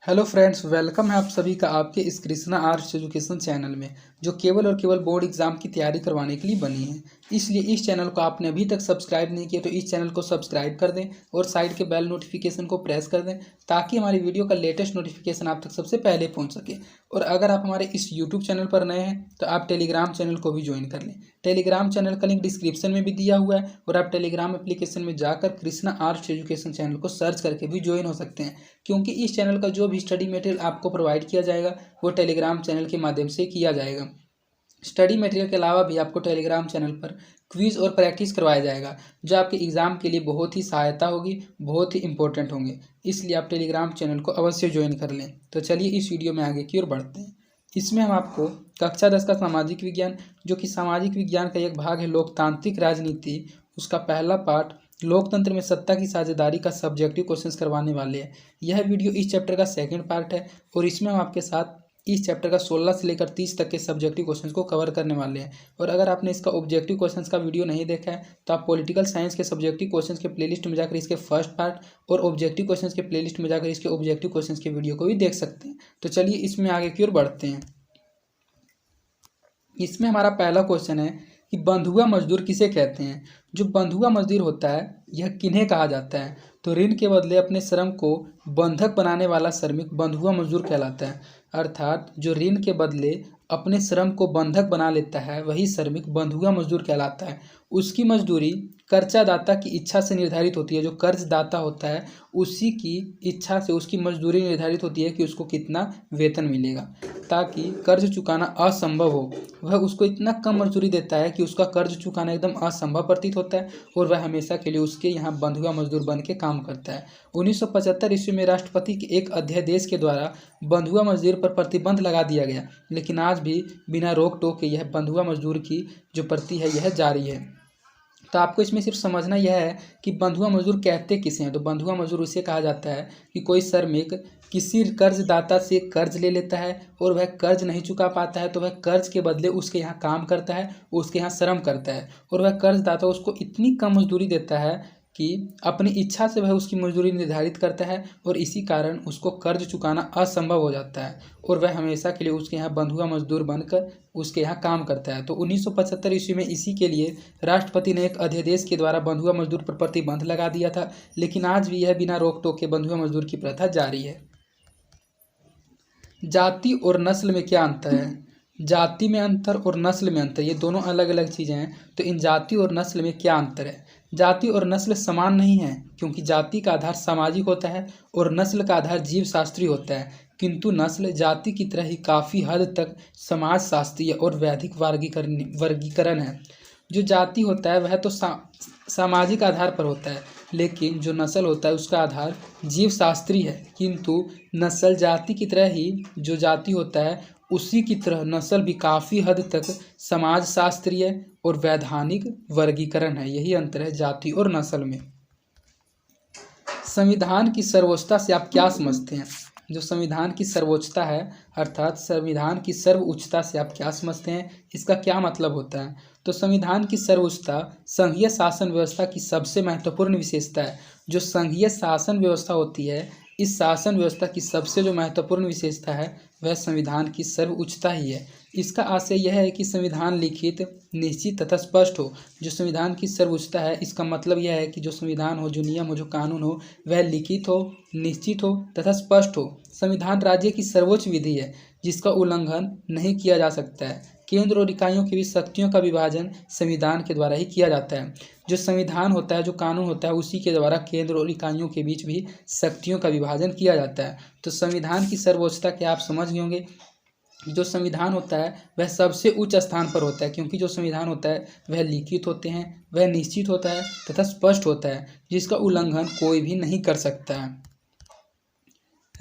Hello friends, welcome है आप सभी का आपके इस कृष्णा आर्ट्स एजुकेशन चैनल में, जो केवल और केवल बोर्ड एग्जाम की तैयारी करवाने के लिए बनी है। इसलिए इस चैनल को आपने अभी तक सब्सक्राइब नहीं किया तो इस चैनल को सब्सक्राइब कर दें और साइड के बेल नोटिफिकेशन को प्रेस कर दें, ताकि हमारी वीडियो का लेटेस्ट नोटिफिकेशन आप तक सबसे पहले पहुँच सके। और अगर आप हमारे इस यूट्यूब चैनल पर नए हैं तो आप टेलीग्राम चैनल को भी ज्वाइन कर लें। टेलीग्राम चैनल का लिंक डिस्क्रिप्शन में भी दिया हुआ है और आप टेलीग्राम एप्लीकेशन में जाकर कृष्णा आर्ट्स एजुकेशन चैनल को सर्च करके भी ज्वाइन हो सकते हैं, क्योंकि इस चैनल का जो भी स्टडी मटेरियल आपको प्रोवाइड किया जाएगा वो टेलीग्राम चैनल के माध्यम से किया जाएगा। स्टडी मटेरियल के अलावा भी आपको टेलीग्राम चैनल पर क्विज और प्रैक्टिस करवाया जाएगा, जो आपके एग्ज़ाम के लिए बहुत ही सहायता होगी, बहुत ही इंपॉर्टेंट होंगे। इसलिए आप टेलीग्राम चैनल को अवश्य ज्वाइन कर लें। तो चलिए इस वीडियो में आगे की ओर बढ़ते हैं। इसमें हम आपको कक्षा 10 का सामाजिक विज्ञान, जो कि सामाजिक विज्ञान का एक भाग है लोकतांत्रिक राजनीति, उसका पहला पार्ट लोकतंत्र में सत्ता की साझेदारी का सब्जेक्टिव क्वेश्चंस करवाने वाले हैं। यह वीडियो इस चैप्टर का सेकंड पार्ट है और इसमें हम आपके साथ इस चैप्टर का 16 से लेकर 30 तक के सब्जेक्टिव क्वेश्चंस को कवर करने वाले हैं। और अगर आपने इसका ऑब्जेक्टिव क्वेश्चंस का वीडियो नहीं देखा है तो आप पॉलिटिकल साइंस के सब्जेक्टिव क्वेश्चंस के प्लेलिस्ट में जाकर इसके फर्स्ट पार्ट और ऑब्जेक्टिव क्वेश्चंस के प्लेलिस्ट में जाकर इसके ऑब्जेक्टिव क्वेश्चंस के वीडियो को भी देख सकते हैं। तो चलिए इसमें आगे की ओर बढ़ते हैं। इसमें हमारा पहला क्वेश्चन है कि बंधुआ मजदूर किसे कहते हैं। जो बंधुआ मजदूर होता है यह किन्हें कहा जाता है। तो ऋण के बदले अपने श्रम को बंधक बनाने वाला श्रमिक बंधुआ मजदूर कहलाता है। अर्थात जो ऋण के बदले अपने श्रम को बंधक बना लेता है वही श्रमिक बंधुआ मजदूर कहलाता है। उसकी मजदूरी कर्जदाता की इच्छा से निर्धारित होती है। जो कर्जदाता होता है उसी की इच्छा से उसकी मजदूरी निर्धारित होती है कि उसको कितना वेतन मिलेगा। ताकि कर्ज चुकाना असंभव हो, वह उसको इतना कम मजदूरी देता है कि उसका कर्ज चुकाना एकदम असंभव प्रतीत होता है और वह हमेशा के लिए उसके यहाँ बंधुआ मजदूर बन के काम करता है। 1975 ईस्वी में राष्ट्रपति के एक अध्यादेश के द्वारा बंधुआ मजदूर पर प्रतिबंध लगा दिया गया, लेकिन आज भी बिना रोक टोक के यह बंधुआ मजदूर की जो प्रति है यह जारी है। तो आपको इसमें सिर्फ समझना यह है कि बंधुआ मजदूर कहते किसे हैं। तो बंधुआ मजदूर उसे कहा जाता है कि कोई श्रमिक किसी कर्जदाता से कर्ज ले लेता है और वह कर्ज नहीं चुका पाता है तो वह कर्ज के बदले उसके यहाँ काम करता है, उसके यहाँ श्रम करता है और वह कर्जदाता उसको इतनी कम मजदूरी देता है कि अपनी इच्छा से वह उसकी मजदूरी निर्धारित करता है और इसी कारण उसको कर्ज चुकाना असंभव हो जाता है और वह हमेशा के लिए उसके यहाँ बंधुआ मजदूर बनकर उसके यहाँ काम करता है। तो 1975 ईस्वी में इसी के लिए राष्ट्रपति ने एक अध्यादेश के द्वारा बंधुआ मजदूर पर प्रतिबंध लगा दिया था, लेकिन आज भी यह बिना रोक टोक के बंधुआ मजदूर की प्रथा जारी है। जाति और नस्ल में क्या अंतर है। जाति में अंतर और नस्ल में अंतर, ये दोनों अलग अलग चीज़ें हैं। तो इन जाति और नस्ल में क्या अंतर है। जाति और नस्ल समान नहीं है, क्योंकि जाति का आधार सामाजिक होता है और नस्ल का आधार जीव शास्त्रीय होता है, किंतु नस्ल जाति की तरह ही काफ़ी हद तक समाज शास्त्रीय और वैधिक वर्गीकरण है। जो जाति होता है वह तो सामाजिक आधार पर होता है, लेकिन जो नस्ल होता है उसका आधार जीव शास्त्रीय है। किंतु नस्ल जाति की तरह ही जो जाति होता है उसी की तरह नस्ल भी काफ़ी हद तक समाज शास्त्रीय और वैधानिक वर्गीकरण है। यही अंतर है जाति और नस्ल में। संविधान की सर्वोच्चता से आप क्या समझते हैं। जो संविधान की सर्वोच्चता है अर्थात संविधान की सर्वोच्चता से आप क्या समझते हैं, इसका क्या मतलब होता है। तो संविधान की सर्वोच्चता संघीय शासन व्यवस्था की सबसे महत्वपूर्ण विशेषता है। जो संघीय शासन व्यवस्था होती है, इस शासन व्यवस्था की सबसे जो महत्वपूर्ण विशेषता है वह संविधान की सर्वोच्चता ही है। इसका आशय यह है कि संविधान लिखित, निश्चित तथा स्पष्ट हो। जो संविधान की सर्वोच्चता है इसका मतलब यह है कि जो संविधान हो, जो नियम हो, जो कानून हो वह लिखित हो, निश्चित हो तथा स्पष्ट हो। संविधान राज्य की सर्वोच्च विधि है जिसका उल्लंघन नहीं किया जा सकता है। केंद्र और इकाइयों के बीच शक्तियों का विभाजन संविधान के द्वारा ही किया जाता है। जो संविधान होता है, जो कानून होता है, उसी के द्वारा केंद्र और इकाइयों के बीच भी शक्तियों का विभाजन किया जाता है। तो संविधान की सर्वोच्चता के आप समझ गए होंगे। जो संविधान होता है वह सबसे उच्च स्थान पर होता है, क्योंकि जो संविधान होता है वह लिखित होते हैं, वह निश्चित होता है तथा स्पष्ट होता है, जिसका उल्लंघन कोई भी नहीं कर सकता है।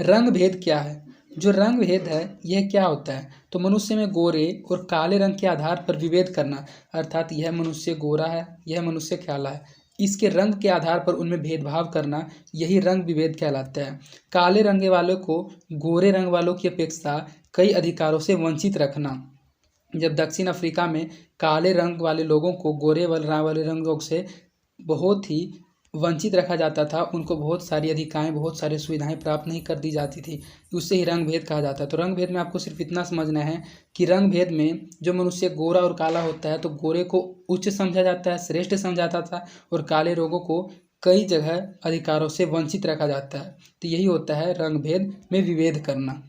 रंग भेद क्या है। जो रंग भेद है यह क्या होता है। तो मनुष्य में गोरे और काले रंग के आधार पर विभेद करना, अर्थात यह मनुष्य गोरा है, यह मनुष्य काला है, इसके रंग के आधार पर उनमें भेदभाव करना, यही रंग विभेद कहलाता है। काले रंग वालों को गोरे रंग वालों की अपेक्षा कई अधिकारों से वंचित रखना। जब दक्षिण अफ्रीका में काले रंग वाले लोगों को गोरे वाले रंगों से बहुत ही वंचित रखा जाता था, उनको बहुत सारी अधिकारें, बहुत सारी सुविधाएं प्राप्त नहीं कर दी जाती थी, उससे ही रंग भेद कहा जाता है। तो रंग भेद में आपको सिर्फ इतना समझना है कि रंग भेद में जो मनुष्य गोरा और काला होता है तो गोरे को उच्च समझा जाता है, श्रेष्ठ समझा जाता था, और काले लोगों को कई जगह अधिकारों से वंचित रखा जाता है। तो यही होता है रंग भेद में विभेद करना।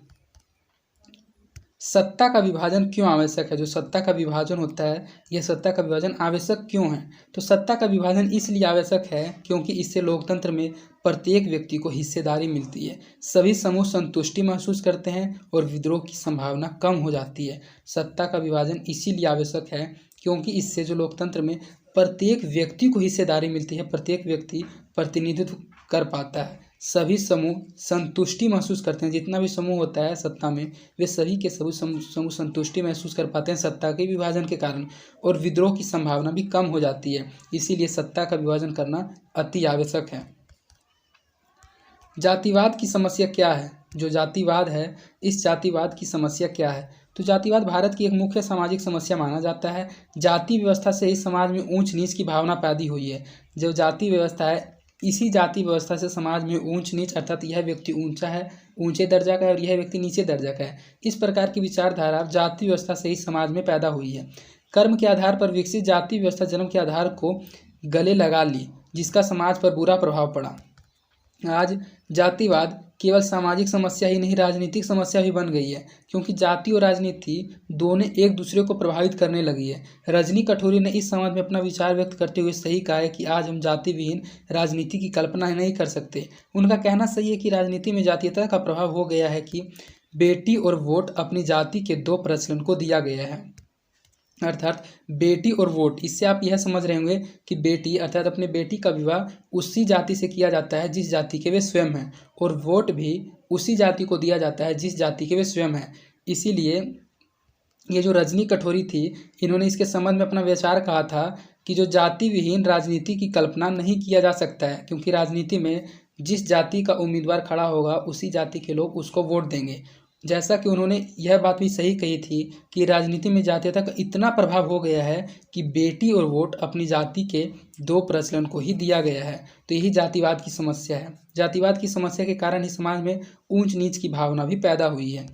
सत्ता का विभाजन क्यों आवश्यक है? जो सत्ता का विभाजन होता है, यह सत्ता का विभाजन आवश्यक क्यों है? तो सत्ता का विभाजन इसलिए आवश्यक है क्योंकि इससे लोकतंत्र में प्रत्येक व्यक्ति को हिस्सेदारी मिलती है, सभी समूह संतुष्टि महसूस करते हैं और विद्रोह की संभावना कम हो जाती है। सत्ता का विभाजन इसीलिए आवश्यक है क्योंकि इससे जो लोकतंत्र में प्रत्येक व्यक्ति को हिस्सेदारी मिलती है, प्रत्येक व्यक्ति प्रतिनिधित्व कर पाता है, सभी समूह संतुष्टि महसूस करते हैं। जितना भी समूह होता है सत्ता में, वे सभी के सभी समूह संतुष्टि महसूस कर पाते हैं सत्ता के विभाजन के कारण, और विद्रोह की संभावना भी कम हो जाती है। इसीलिए सत्ता का विभाजन करना अति आवश्यक है। जातिवाद की समस्या क्या है? जो जातिवाद है, इस जातिवाद की समस्या क्या है? तो जातिवाद भारत की एक मुख्य सामाजिक समस्या माना जाता है। जाति व्यवस्था से इस समाज में ऊंच नीच की भावना पैदा हुई है। जो जाति व्यवस्था है, इसी जाति व्यवस्था से समाज में ऊंच नीच, अर्थात यह व्यक्ति ऊंचा है, ऊंचे दर्जा का है, और यह व्यक्ति नीचे दर्जा का है, इस प्रकार की विचारधारा जाति व्यवस्था से ही समाज में पैदा हुई है। कर्म के आधार पर विकसित जाति व्यवस्था जन्म के आधार को गले लगा ली, जिसका समाज पर बुरा प्रभाव पड़ा। आज जातिवाद केवल सामाजिक समस्या ही नहीं, राजनीतिक समस्या भी बन गई है, क्योंकि जाति और राजनीति दोनों एक दूसरे को प्रभावित करने लगी है। रजनी कटोरी ने इस संबंध में अपना विचार व्यक्त करते हुए सही कहा है कि आज हम जाति विहीन राजनीति की कल्पना नहीं कर सकते। उनका कहना सही है कि राजनीति में जातीयता का प्रभाव हो गया है कि बेटी और वोट अपनी जाति के दो प्रचलन को दिया गया है। अर्थात बेटी और वोट, इससे आप यह समझ रहे होंगे कि बेटी अर्थात अपने बेटी का विवाह उसी जाति से किया जाता है जिस जाति के वे स्वयं हैं, और वोट भी उसी जाति को दिया जाता है जिस जाति के वे स्वयं हैं। इसीलिए ये जो रजनी कटोरी थी, इन्होंने इसके संबंध में अपना विचार कहा था कि जो जाति विहीन राजनीति की कल्पना नहीं किया जा सकता है, क्योंकि राजनीति में जिस जाति का उम्मीदवार खड़ा होगा उसी जाति के लोग उसको वोट देंगे। जैसा कि उन्होंने यह बात भी सही कही थी कि राजनीति में जातीयता का इतना प्रभाव हो गया है कि बेटी और वोट अपनी जाति के दो प्रचलन को ही दिया गया है। तो यही जातिवाद की समस्या है। जातिवाद की समस्या के कारण ही समाज में ऊंच नीच की भावना भी पैदा हुई है।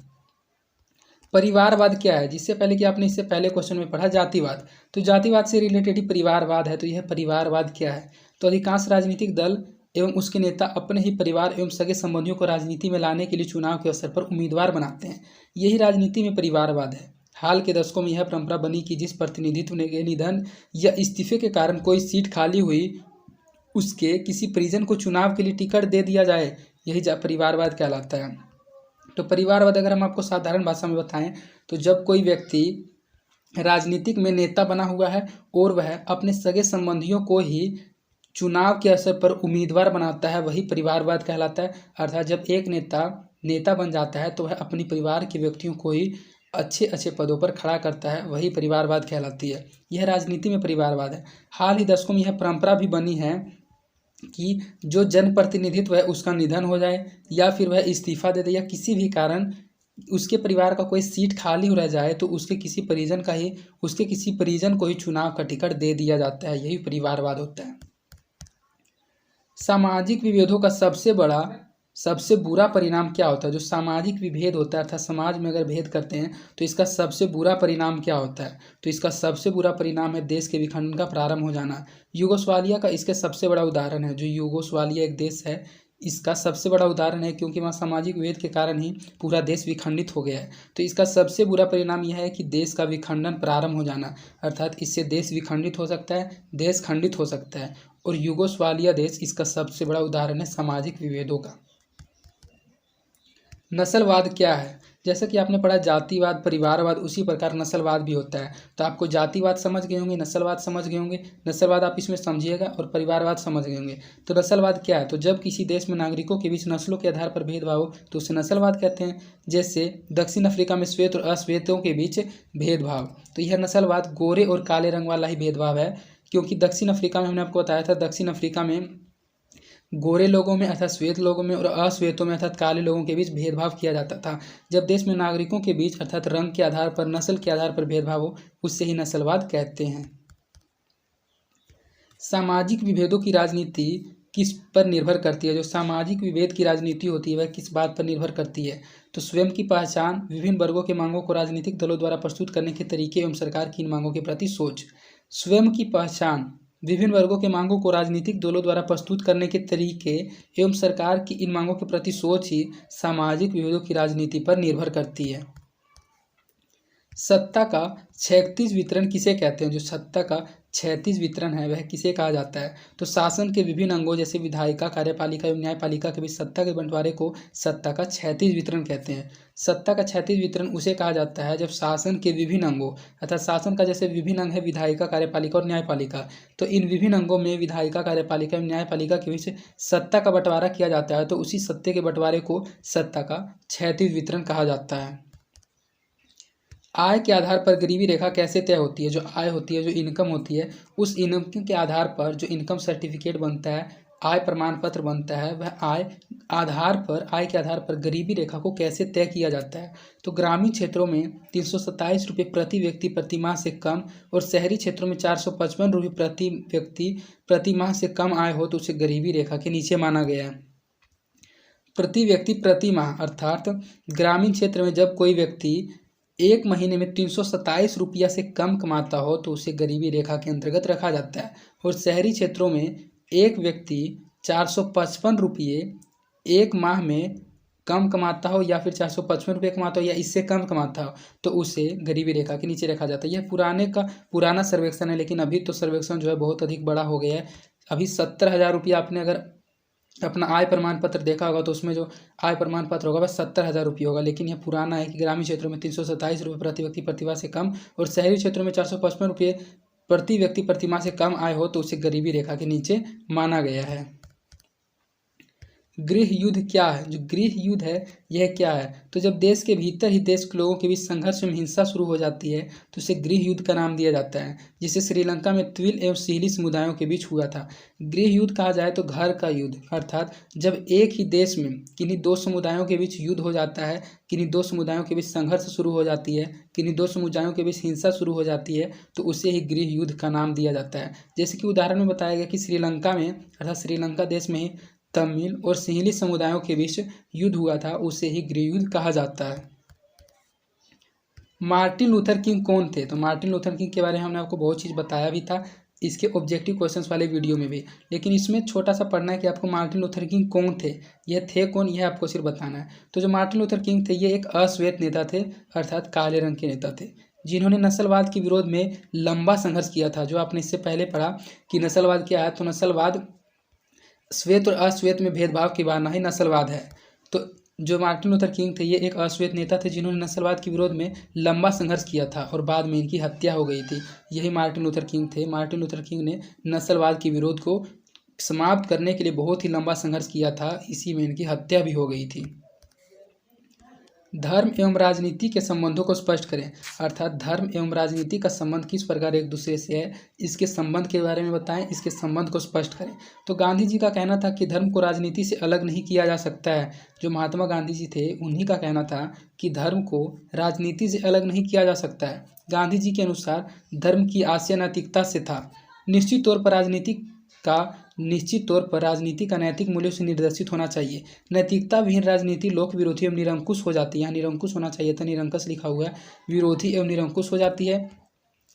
परिवारवाद क्या है? जिससे पहले कि आपने इससे पहले क्वेश्चन में पढ़ा जातिवाद, तो जातिवाद से रिलेटेड ही परिवारवाद है। तो यह परिवारवाद क्या है? तो अधिकांश राजनीतिक दल एवं उसके नेता अपने ही परिवार एवं सगे संबंधियों को राजनीति में लाने के लिए चुनाव के अवसर पर उम्मीदवार बनाते हैं। यही राजनीति में परिवारवाद है। हाल के दशकों में यह परंपरा बनी कि जिस प्रतिनिधित्व के निधन या इस्तीफे के कारण कोई सीट खाली हुई, उसके किसी परिजन को चुनाव के लिए टिकट दे दिया जाए, यही परिवारवाद कहलाता है। तो परिवारवाद अगर हम आपको साधारण भाषा में बताएं तो जब कोई व्यक्ति राजनीतिक में नेता बना हुआ है और वह अपने सगे संबंधियों को ही चुनाव के अवसर पर उम्मीदवार बनाता है, वही परिवारवाद कहलाता है। अर्थात जब एक नेता बन जाता है तो वह अपने परिवार के व्यक्तियों को ही अच्छे अच्छे पदों पर खड़ा करता है, वही परिवारवाद कहलाती है। यह राजनीति में परिवारवाद है। हाल ही दशकों में यह परंपरा भी बनी है कि जो जनप्रतिनिधित्व है उसका निधन हो जाए या फिर वह इस्तीफा दे दे या किसी भी कारण उसके परिवार का कोई सीट खाली रह जाए तो उसके किसी परिजन को ही चुनाव का टिकट दे दिया जाता है। यही परिवारवाद होता है। सामाजिक विभेदों का सबसे बुरा परिणाम क्या होता है? जो सामाजिक विभेद होता है अर्थात समाज में अगर भेद करते हैं तो इसका सबसे बुरा परिणाम क्या होता है? तो इसका सबसे बुरा परिणाम है देश के विखंडन का प्रारंभ हो जाना। यूगोस्लाविया का इसके सबसे बड़ा उदाहरण है। जो यूगोस्लाविया एक देश है, इसका सबसे बड़ा उदाहरण है, क्योंकि वहाँ सामाजिक विभेद के कारण ही पूरा देश विखंडित हो गया है। तो इसका सबसे बुरा परिणाम यह है कि देश का विखंडन प्रारंभ हो जाना, अर्थात इससे देश विखंडित हो सकता है, देश खंडित हो सकता है। और यूगोस्लाविया देश इसका सबसे बड़ा उदाहरण है सामाजिक विभेदों का। नस्लवाद क्या है? जैसा कि आपने पढ़ा जातिवाद, परिवारवाद, उसी प्रकार नस्लवाद भी होता है। तो आपको जातिवाद समझ गए होंगे, नस्लवाद समझ गए होंगे। नस्लवाद आप इसमें समझिएगा और परिवारवाद समझ गए होंगे। तो नस्लवाद क्या है? तो जब किसी देश में नागरिकों के बीच नस्लों के आधार पर भेदभाव हो तो उसे नस्लवाद कहते हैं। जैसे दक्षिण अफ्रीका में श्वेत और अश्वेतों के बीच भेदभाव, तो यह नस्लवाद गोरे और काले रंग वाला ही भेदभाव है। क्योंकि दक्षिण अफ्रीका में हमने आपको बताया था, दक्षिण अफ्रीका में गोरे लोगों में अर्थात श्वेत लोगों में और अश्वेतों में अर्थात काले लोगों के बीच भेदभाव किया जाता था। जब देश में नागरिकों के बीच अर्थात रंग के आधार पर, नस्ल के आधार पर भेदभाव हो, उससे ही नस्लवाद कहते हैं। सामाजिक विभेदों की राजनीति किस पर निर्भर करती है? जो सामाजिक विभेद की राजनीति होती है वह किस बात पर निर्भर करती है? तो स्वयं की पहचान, विभिन्न वर्गों की मांगों को राजनीतिक दलों द्वारा प्रस्तुत करने के तरीके एवं सरकार की इन मांगों के प्रति सोच। स्वयं की पहचान, विभिन्न वर्गों के मांगों को राजनीतिक दलों द्वारा प्रस्तुत करने के तरीके एवं सरकार की इन मांगों के प्रति सोच ही सामाजिक विभेदों की राजनीति पर निर्भर करती है। सत्ता का क्षैतिज वितरण किसे कहते हैं? जो सत्ता का क्षैतिज वितरण है वह किसे कहा जाता है? तो शासन के विभिन्न अंगों जैसे विधायिका, कार्यपालिका एवं न्यायपालिका के बीच सत्ता के बंटवारे को सत्ता का क्षैतिज वितरण कहते हैं। सत्ता का क्षैतिज वितरण उसे कहा जाता है जब शासन के विभिन्न अंगों, अर्थात शासन का जैसे विभिन्न अंग है विधायिका, कार्यपालिका और न्यायपालिका, तो इन विभिन्न अंगों में विधायिका, कार्यपालिका एवं न्यायपालिका के बीच सत्ता का बंटवारा किया जाता है, तो उसी सत्ता के बंटवारे को सत्ता का क्षैतिज वितरण कहा जाता है। आय के आधार पर गरीबी रेखा कैसे तय होती है? जो आय होती है, जो इनकम होती है, उस इनकम के आधार पर जो इनकम सर्टिफिकेट बनता है, आय प्रमाण पत्र बनता है, वह आय के आधार पर गरीबी रेखा को कैसे तय किया जाता है? तो ग्रामीण क्षेत्रों में 327 रुपये प्रति व्यक्ति प्रति माह से कम और शहरी क्षेत्रों में 455 रुपये प्रति व्यक्ति प्रति माह से कम आय हो तो उसे गरीबी रेखा के नीचे माना गया है। प्रति व्यक्ति प्रति माह अर्थात ग्रामीण क्षेत्र में जब कोई व्यक्ति एक महीने में 327 रुपया से कम कमाता हो तो उसे गरीबी रेखा के अंतर्गत रखा जाता है, और शहरी क्षेत्रों में एक व्यक्ति 455 रुपये एक माह में कम कमाता हो या फिर 455 रुपये कमाता हो या इससे कम कमाता हो तो उसे गरीबी रेखा के नीचे रखा जाता है। यह पुराना सर्वेक्षण है, लेकिन अभी तो सर्वेक्षण जो है बहुत अधिक बड़ा हो गया है। अभी 70,000 रुपया आपने अगर अपना आय प्रमाण पत्र देखा होगा तो उसमें जो आय प्रमाण पत्र होगा वह 70,000 रुपये होगा, लेकिन यह पुराना है कि ग्रामीण क्षेत्रों में 327 रुपये प्रति व्यक्ति प्रति माह से कम और शहरी क्षेत्रों में 455 रुपये प्रति व्यक्ति प्रति माह से कम आय हो तो उसे गरीबी रेखा के नीचे माना गया है। गृह युद्ध क्या है? जो गृह युद्ध है यह क्या है? तो जब देश के भीतर ही देश के लोगों के बीच संघर्ष एवं हिंसा शुरू हो जाती है तो उसे गृह युद्ध का नाम दिया जाता है, जिसे श्रीलंका में तमिल एवं सिंहली समुदायों के बीच हुआ था। गृह युद्ध कहा जाए तो घर का युद्ध, अर्थात जब एक ही देश में किन्हीं दो समुदायों के बीच युद्ध हो जाता है, किन्हीं दो समुदायों के बीच संघर्ष शुरू हो जाती है, किन्हीं दो समुदायों के बीच हिंसा शुरू हो जाती है तो उसे ही गृह युद्ध का नाम दिया जाता है। जैसे कि उदाहरण में बताया गया कि श्रीलंका में, अर्थात श्रीलंका देश में ही तमिल और सिंहली समुदायों के बीच युद्ध हुआ था, उसे ही गृह युद्ध कहा जाता है। मार्टिन लूथर किंग कौन थे? तो मार्टिन लूथर किंग के बारे में हमने आपको बहुत चीज़ बताया भी था इसके ऑब्जेक्टिव क्वेश्चंस वाले वीडियो में भी, लेकिन इसमें छोटा सा पढ़ना है कि आपको मार्टिन लूथर किंग कौन थे, यह थे कौन, यह आपको सिर्फ बताना है। तो जो मार्टिन लूथर किंग थे ये एक अश्वेत नेता थे, अर्थात काले रंग के नेता थे, जिन्होंने नस्लवाद के विरोध में लंबा संघर्ष किया था। जो आपने इससे पहले पढ़ा कि नस्लवाद क्या है, तो नस्लवाद श्वेत और अश्वेत में भेदभाव की भावना ही नस्लवाद है। तो जो मार्टिन लूथर किंग थे ये एक अश्वेत नेता थे जिन्होंने नस्लवाद के विरोध में लंबा संघर्ष किया था और बाद में इनकी हत्या हो गई थी। यही मार्टिन लूथर किंग थे। मार्टिन लूथर किंग ने नस्लवाद के विरोध को समाप्त करने के लिए बहुत ही लंबा संघर्ष किया था, इसी में इनकी हत्या भी हो गई थी। धर्म एवं राजनीति के संबंधों को स्पष्ट करें, अर्थात धर्म एवं राजनीति का संबंध किस प्रकार एक दूसरे से है, इसके संबंध के बारे में बताएं, इसके संबंध को स्पष्ट करें। तो गांधी जी का कहना था कि धर्म को राजनीति से अलग नहीं किया जा सकता है। जो महात्मा गांधी जी थे उन्हीं का कहना था कि धर्म को राजनीति से अलग नहीं किया जा सकता है। गांधी जी के अनुसार धर्म की आशय नैतिकता से था। निश्चित तौर पर राजनीति का नैतिक मूल्यों से निर्देशित होना चाहिए। नैतिकता विहीन राजनीति लोक विरोधी एवं निरंकुश हो जाती है। यहाँ निरंकुश होना चाहिए था, निरंकुश लिखा हुआ है, विरोधी एवं निरंकुश हो जाती है।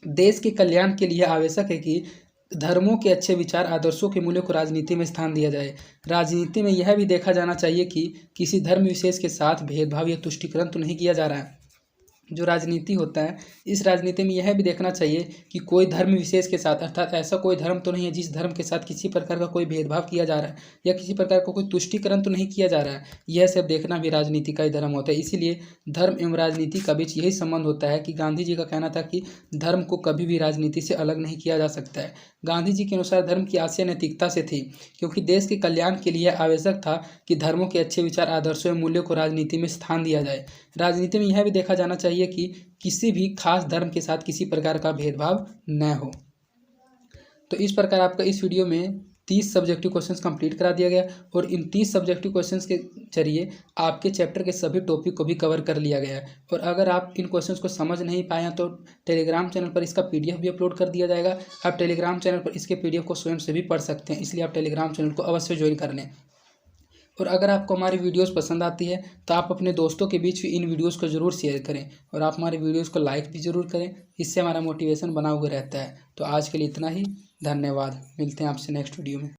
देश के कल्याण के लिए आवश्यक है कि धर्मों के अच्छे विचार, आदर्शों के मूल्यों को राजनीति में स्थान दिया जाए। राजनीति में यह भी देखा जाना चाहिए कि किसी धर्म विशेष के साथ भेदभाव या तुष्टीकरण तो नहीं किया जा रहा है। जो राजनीति होता है इस राजनीति में यह भी देखना चाहिए कि कोई धर्म विशेष के साथ, अर्थात ऐसा कोई धर्म तो नहीं है जिस धर्म के साथ किसी प्रकार का कोई भेदभाव किया जा रहा है या किसी प्रकार का कोई तुष्टीकरण तो नहीं किया जा रहा है। यह सब देखना भी राजनीति का ही धर्म होता है। इसीलिए धर्म एवं राजनीति का बीच यही संबंध होता है कि गांधी जी का कहना था कि धर्म को कभी भी राजनीति से अलग नहीं किया जा सकता है। गांधी जी के अनुसार धर्म की आशय नैतिकता से थी, क्योंकि देश के कल्याण के लिए आवश्यक था कि धर्मों के अच्छे विचार, आदर्शों एवं मूल्यों को राजनीति में स्थान दिया जाए। राजनीति में यह भी देखा जाना चाहिए कि किसी भी खास धर्म के साथ किसी प्रकार का भेदभाव न हो। तो इस प्रकार आपका इस वीडियो में 30 सब्जेक्टिव क्वेश्चंस कंप्लीट करा दिया गया और इन 30 सब्जेक्टिव क्वेश्चंस के जरिए आपके चैप्टर के सभी टॉपिक को भी कवर कर लिया गया है। और अगर आप इन क्वेश्चंस को समझ नहीं पाए हैं तो टेलीग्राम चैनल पर इसका PDF भी अपलोड कर दिया जाएगा। आप टेलीग्राम चैनल पर इसके PDF को स्वयं से भी पढ़ सकते हैं, इसलिए आप टेलीग्राम चैनल को अवश्य ज्वाइन कर लें। और अगर आपको हमारी वीडियोस पसंद आती है तो आप अपने दोस्तों के बीच भी इन वीडियोस को ज़रूर शेयर करें और आप हमारे वीडियोस को लाइक भी ज़रूर करें, इससे हमारा मोटिवेशन बना हुआ रहता है। तो आज के लिए इतना ही, धन्यवाद। मिलते हैं आपसे नेक्स्ट वीडियो में।